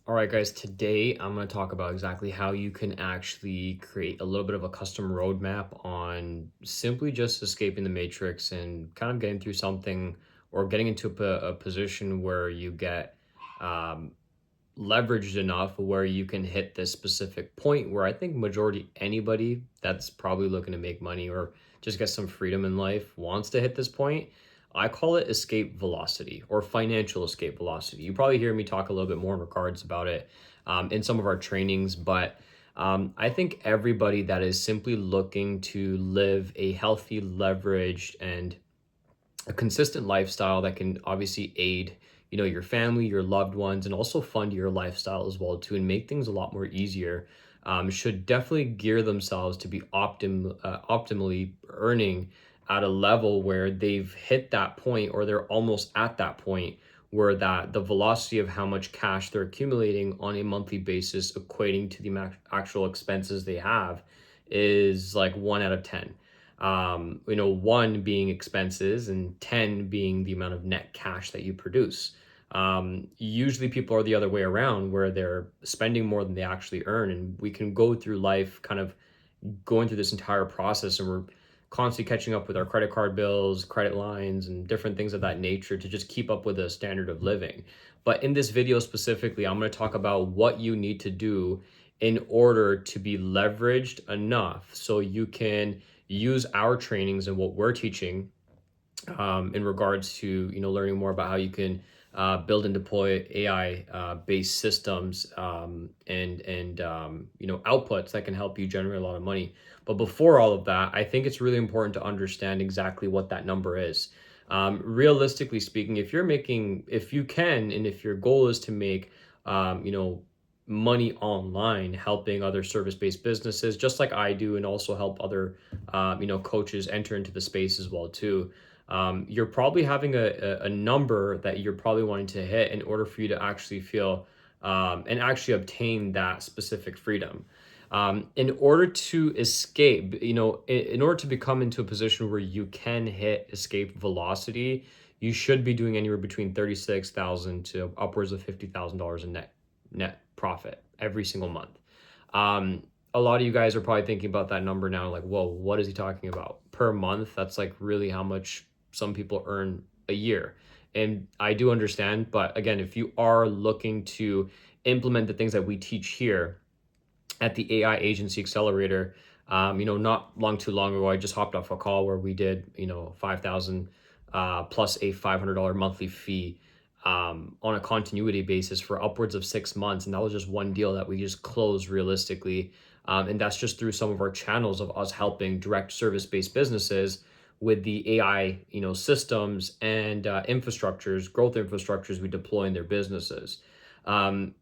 All right, guys, today I'm going to talk about exactly how you can actually create a little bit of a custom roadmap on simply just escaping the matrix and kind of getting through something or getting into a position where you get um, leveraged enough where you can hit this specific point where I think majority anybody that's probably looking to make money or just get some freedom in life wants to hit this point. I call it escape velocity or financial escape velocity. You probably hear me talk a little bit more in regards about it in some of our trainings, but I think everybody that is simply looking to live a healthy, leveraged, and a consistent lifestyle that can obviously aid your family, your loved ones, and also fund your lifestyle as well too, and make things a lot more easier. Should definitely gear themselves to be optimally earning at a level where they've hit that point or they're almost at that point where that the velocity of how much cash they're accumulating on a monthly basis equating to the actual expenses they have is like 1 out of 10. One being expenses and 10 being the amount of net cash that you produce. Usually people are the other way around where they're spending more than they actually earn. And we can go through life kind of going through this entire process and we're constantly catching up with our credit card bills, credit lines, and different things of that nature to just keep up with a standard of living. But in this video specifically, I'm going to talk about what you need to do in order to be leveraged enough so you can use our trainings and what we're teaching in regards to learning more about how you can build and deploy AI based systems and outputs that can help you generate a lot of money. But before all of that, I think it's really important to understand exactly what that number is. Realistically speaking, if you can, and if your goal is to make, money online, helping other service-based businesses, just like I do, and also help other, coaches enter into the space as well too. You're probably having a number that you're probably wanting to hit in order for you to actually feel and actually obtain that specific freedom. In order to escape, in order to become into a position where you can hit escape velocity, you should be doing anywhere between 36,000 to upwards of $50,000 in net profit every single month. Um, a lot of you guys are probably thinking about that number now, like, whoa, what is he talking about per month? That's like really how much some people earn a year. And I do understand, but again, if you are looking to implement the things that we teach here at the AI Agency Accelerator, not too long ago, I just hopped off a call where we did, 5,000 plus a $500 monthly fee on a continuity basis for upwards of 6 months. And that was just one deal that we just closed realistically. And that's just through some of our channels of us helping direct service-based businesses with the AI, systems and infrastructures, growth infrastructures we deploy in their businesses. Um,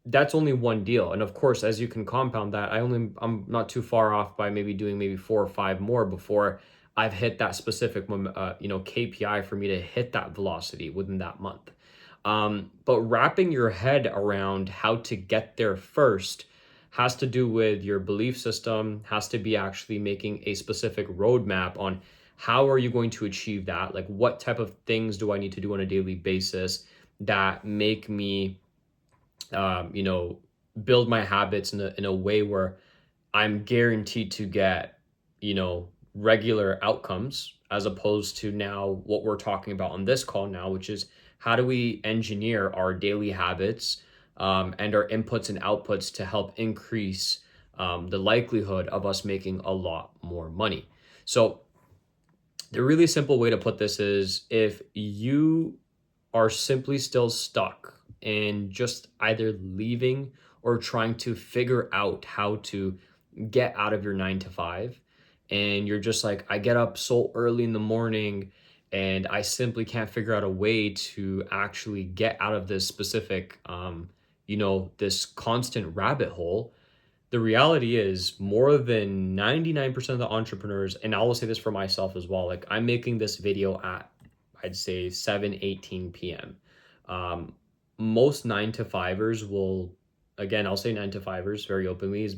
that's only one deal. And of course, as you can compound that, I'm not too far off by maybe doing maybe 4 or 5 more before I've hit that specific, KPI for me to hit that velocity within that month. But wrapping your head around how to get there first has to do with your belief system, has to be actually making a specific roadmap on how are you going to achieve that? Like, what type of things do I need to do on a daily basis that make me um, you know, build my habits in a way where I'm guaranteed to get, regular outcomes as opposed to now what we're talking about on this call now, which is how do we engineer our daily habits and our inputs and outputs to help increase the likelihood of us making a lot more money. So the really simple way to put this is if you are simply still stuck in just either leaving or trying to figure out how to get out of your 9 to 5, and you're just like, I get up so early in the morning and I simply can't figure out a way to actually get out of this specific this constant rabbit hole. The reality is more than 99% of the entrepreneurs, and I will say this for myself as well, like I'm making this video at, I'd say 7:18 p.m. Most 9 to 5ers will, again, I'll say 9 to 5ers very openly, is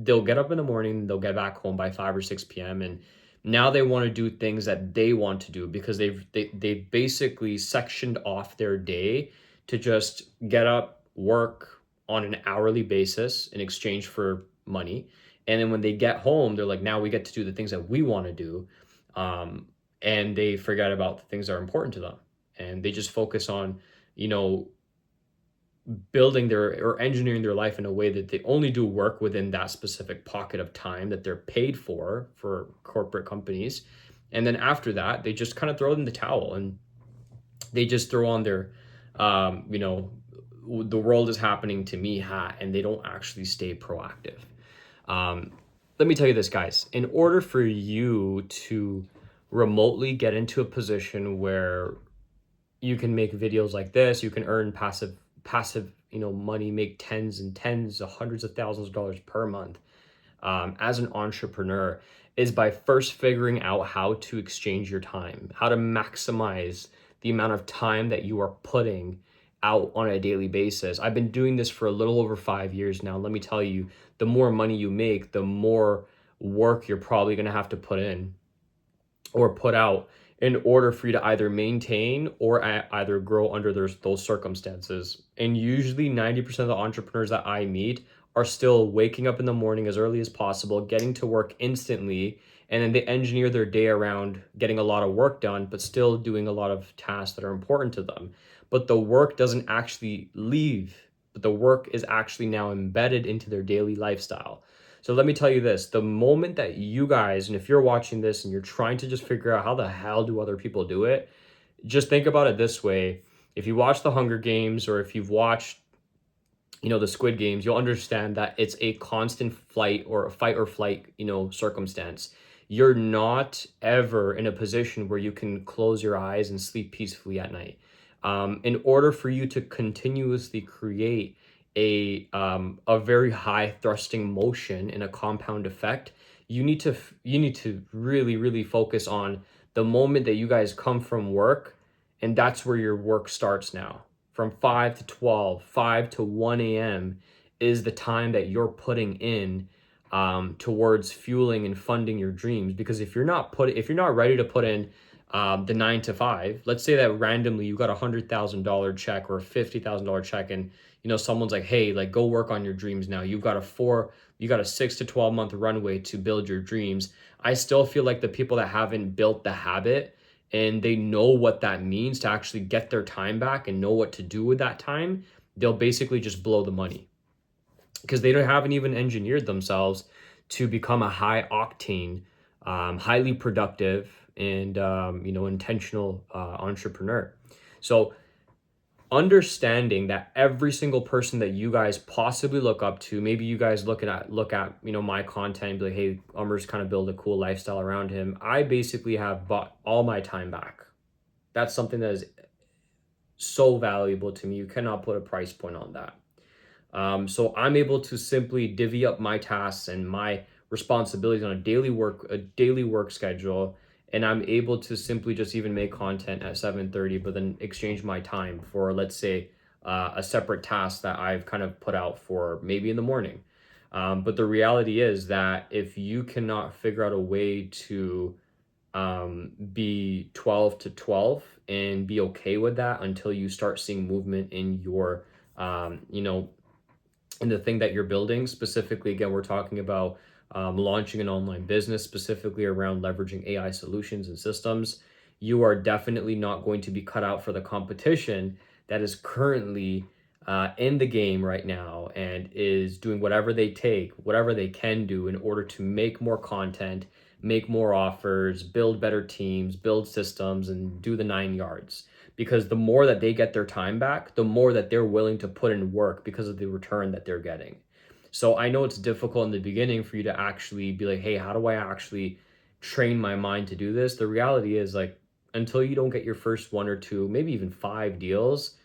they'll get up in the morning, they'll get back home by 5 or 6 p.m. and now they want to do things that they want to do because they basically sectioned off their day to just get up, work, on an hourly basis in exchange for money. And then when they get home, they're like, now we get to do the things that we want to do. Um, and they forget about the things that are important to them. And they just focus on, you know, building their or engineering their life in a way that they only do work within that specific pocket of time that they're paid for corporate companies. And then after that, they just kind of throw in the towel and they just throw on their, you know, the world is happening to me hat, and they don't actually stay proactive. Um, Let me tell you this, guys. In order for you to remotely get into a position where you can make videos like this, you can earn passive, you know, money, make tens and tens of hundreds of thousands of dollars per month, as an entrepreneur, is by first figuring out how to exchange your time, how to maximize the amount of time that you are putting out on a daily basis. I've been doing this for a little over 5 years now. Let me tell you, the more money you make, the more work you're probably going to have to put in or put out in order for you to either maintain or either grow under those circumstances. And usually 90% of the entrepreneurs that I meet are still waking up in the morning as early as possible, getting to work instantly, and then they engineer their day around getting a lot of work done, but still doing a lot of tasks that are important to them. But the work doesn't actually leave, but the work is actually now embedded into their daily lifestyle. So let me tell you this, the moment that you guys, and if you're watching this and you're trying to just figure out how the hell do other people do it, just think about it this way. If you watch the Hunger Games, or if you've watched, you know, the Squid Games, you'll understand that it's a constant flight or a fight or flight, you know, circumstance. You're not ever in a position where you can close your eyes and sleep peacefully at night. In order for you to continuously create a very high thrusting motion in a compound effect, you need to really focus on the moment that you guys come from work, and that's where your work starts now. From 5 to 12, 5 to 1 a.m. is the time that you're putting in, towards fueling and funding your dreams. Because if you're not ready to put in, the 9 to 5, let's say that randomly you got $100,000 check or a $50,000 check, and you know someone's like, hey, like, go work on your dreams now. You got a 6 to 12 month runway to build your dreams. I still feel like the people that haven't built the habit and they know what that means to actually get their time back and know what to do with that time, they'll basically just blow the money because haven't even engineered themselves to become a high octane, highly productive, and you know, intentional entrepreneur. So understanding that every single person that you guys possibly look up to, maybe you guys look at you know, my content and be like, hey, Umer's kind of build a cool lifestyle around him. I basically have bought all my time back. That's something that is so valuable to me. You cannot put a price point on that. So I'm able to simply divvy up my tasks and my responsibilities on a daily work schedule, and I'm able to simply just even make content at 7:30, but then exchange my time for, let's say, a separate task that I've kind of put out for maybe in the morning. But the reality is that if you cannot figure out a way to, be 12 to 12 and be okay with that until you start seeing movement in your, you know, in the thing that you're building. Specifically, again, we're talking about, launching an online business, specifically around leveraging AI solutions and systems. You are definitely not going to be cut out for the competition that is currently, in the game right now and is doing whatever they can do in order to make more content, make more offers, build better teams, build systems, and do the 9 yards. Because the more that they get their time back, the more that they're willing to put in work because of the return that they're getting. So I know it's difficult in the beginning for you to actually be like, hey, how do I actually train my mind to do this? The reality is, like, until you don't get your first one or two, maybe even 5 deals,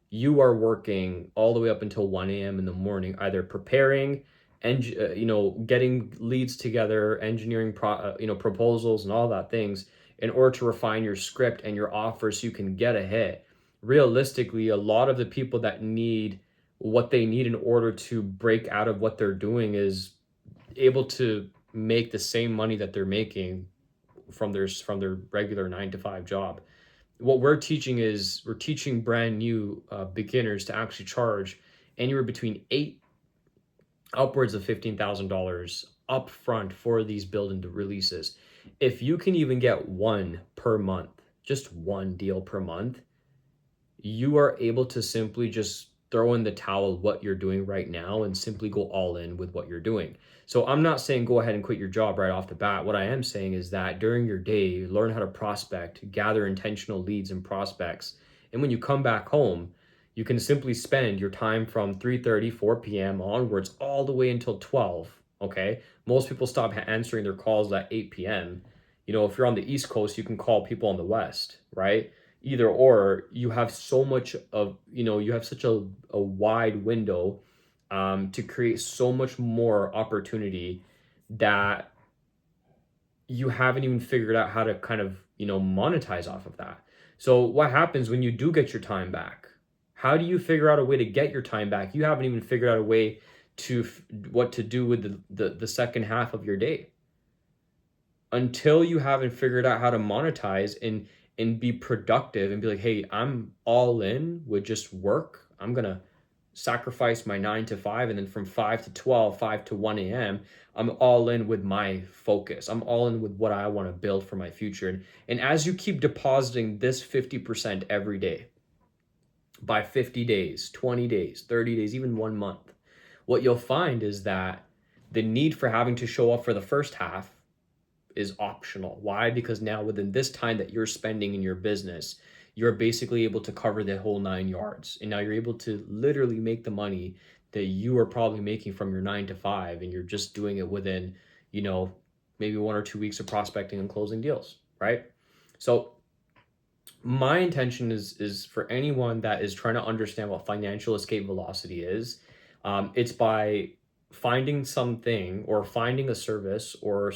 you are working all the way up until 1 a.m. in the morning, either preparing and, you know, getting leads together, engineering, you know, proposals and all that things in order to refine your script and your offer so you can get a hit. Realistically, a lot of the people that need what they need in order to break out of what they're doing is able to make the same money that they're making from their regular 9 to 5 job. What we're teaching is we're teaching brand new, beginners to actually charge anywhere between eight upwards of $15,000 upfront for these build and releases. If you can even get one per month, just one deal per month, you are able to simply just throw in the towel what you're doing right now and simply go all in with what you're doing. So I'm not saying go ahead and quit your job right off the bat. What I am saying is that during your day, learn how to prospect, gather intentional leads and prospects. And when you come back home, you can simply spend your time from 3:30, 4 p.m. onwards all the way until 12. Okay. Most people stop answering their calls at 8 p.m. If you're on the East Coast, you can call people on the West, right? Either or, you have so much of, you have such a wide window to create so much more opportunity that you haven't even figured out how to kind of, monetize off of that. So what happens when you do get your time back? How do you figure out a way to get your time back? You haven't even figured out a way to what to do with the second half of your day. Until you haven't figured out how to monetize and be productive and be like, hey, I'm all in with just work. I'm gonna sacrifice my 9 to 5, and then from 5 to 12, 5 to 1 a.m., I'm all in with my focus. I'm all in with what I want to build for my future. And as you keep depositing this 50% every day, by 50 days, 20 days, 30 days, even 1 month, what you'll find is that the need for having to show up for the first half is optional. Why? Because now within this time that you're spending in your business, you're basically able to cover the whole 9 yards. And now you're able to literally make the money that you are probably making from your 9 to 5, and you're just doing it within, maybe 1 or 2 weeks of prospecting and closing deals, right? So my intention is for anyone that is trying to understand what financial escape velocity is. It's by finding something or finding a service or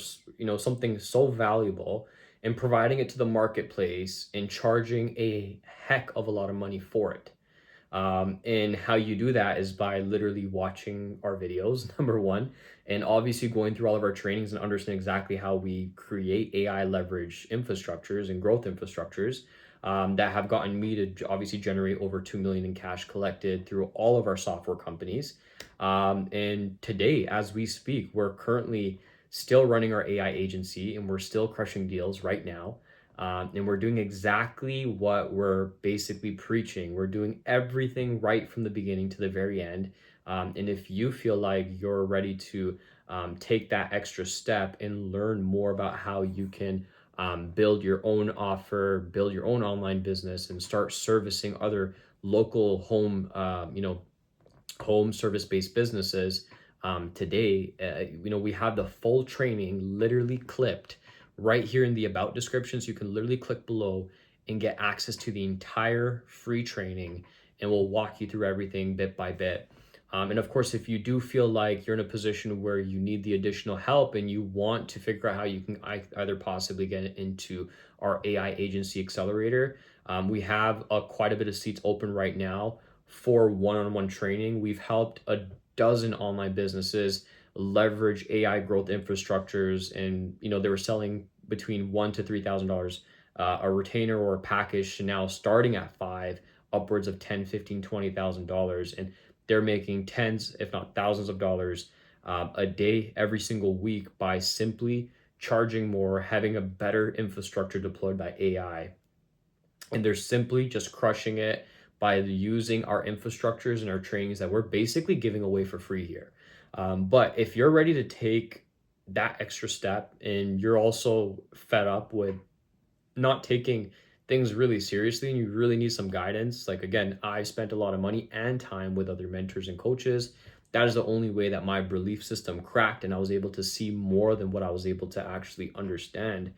something so valuable and providing it to the marketplace and charging a heck of a lot of money for it. And how you do that is by literally watching our videos, number one, and obviously going through all of our trainings and understanding exactly how we create AI leverage infrastructures and growth infrastructures that have gotten me to obviously generate over 2 million in cash collected through all of our software companies. And today, as we speak, we're currently still running our AI agency and we're still crushing deals right now. And we're doing exactly what we're basically preaching. We're doing everything right from the beginning to the very end. And if you feel like you're ready to take that extra step and learn more about how you can build your own offer, build your own online business, and start servicing other local home service-based businesses, today, we have the full training literally clipped right here in the about description. So you can literally click below and get access to the entire free training, and we'll walk you through everything bit by bit. And of course, if you do feel like you're in a position where you need the additional help and you want to figure out how you can either possibly get into our AI agency accelerator, we have quite a bit of seats open right now for one-on-one training. We've helped a dozen online businesses leverage AI growth infrastructures, and they were selling between $1,000 to $3,000 a retainer or a package to now starting at 5, upwards of 10, 15, $20,000, and they're making tens, if not thousands of dollars a day, every single week by simply charging more, having a better infrastructure deployed by AI. And they're simply just crushing it by using our infrastructures and our trainings that we're basically giving away for free here. But if you're ready to take that extra step and you're also fed up with not taking things really seriously and you really need some guidance, like again, I spent a lot of money and time with other mentors and coaches. That is the only way that my belief system cracked and I was able to see more than what I was able to actually understand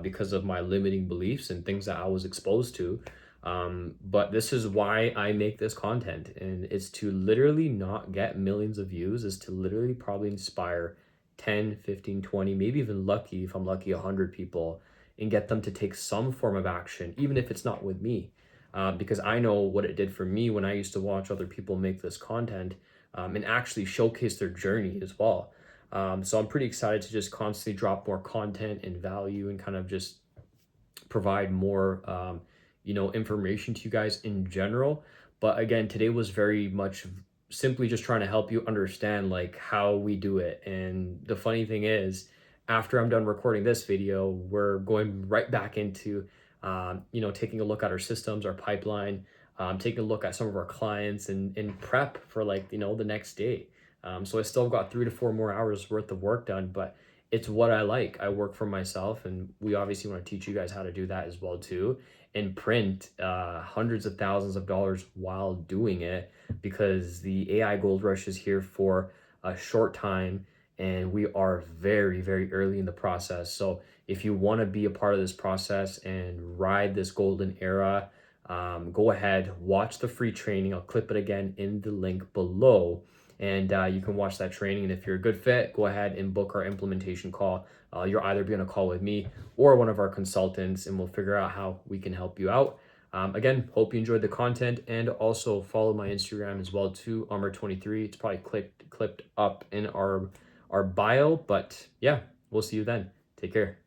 because of my limiting beliefs and things that I was exposed to. But this is why I make this content, and it's to literally not get millions of views, is to literally probably inspire 10, 15, 20, maybe even lucky, if I'm lucky, 100 people, and get them to take some form of action, even if it's not with me. Because I know what it did for me when I used to watch other people make this content and actually showcase their journey as well. So I'm pretty excited to just constantly drop more content and value and kind of just provide more information to you guys in general. But again, today was very much simply just trying to help you understand like how we do it. And the funny thing is, after I'm done recording this video, we're going right back into taking a look at our systems, our pipeline, taking a look at some of our clients and prep for like, the next day. So I still got 3 to 4 more hours worth of work done, but it's what I like. I work for myself, and we obviously want to teach you guys how to do that as well too, and print hundreds of thousands of dollars while doing it, because the AI gold rush is here for a short time, and we are very, very early in the process. So if you want to be a part of this process and ride this golden era, go ahead, watch the free training. I'll clip it again in the link below, and you can watch that training. And if you're a good fit, go ahead and book our implementation call. You'll either be on a call with me or one of our consultants, and we'll figure out how we can help you out. Again, hope you enjoyed the content, and also follow my Instagram as well too, Armor23. It's probably clipped up in our bio, but yeah, we'll see you then. Take care.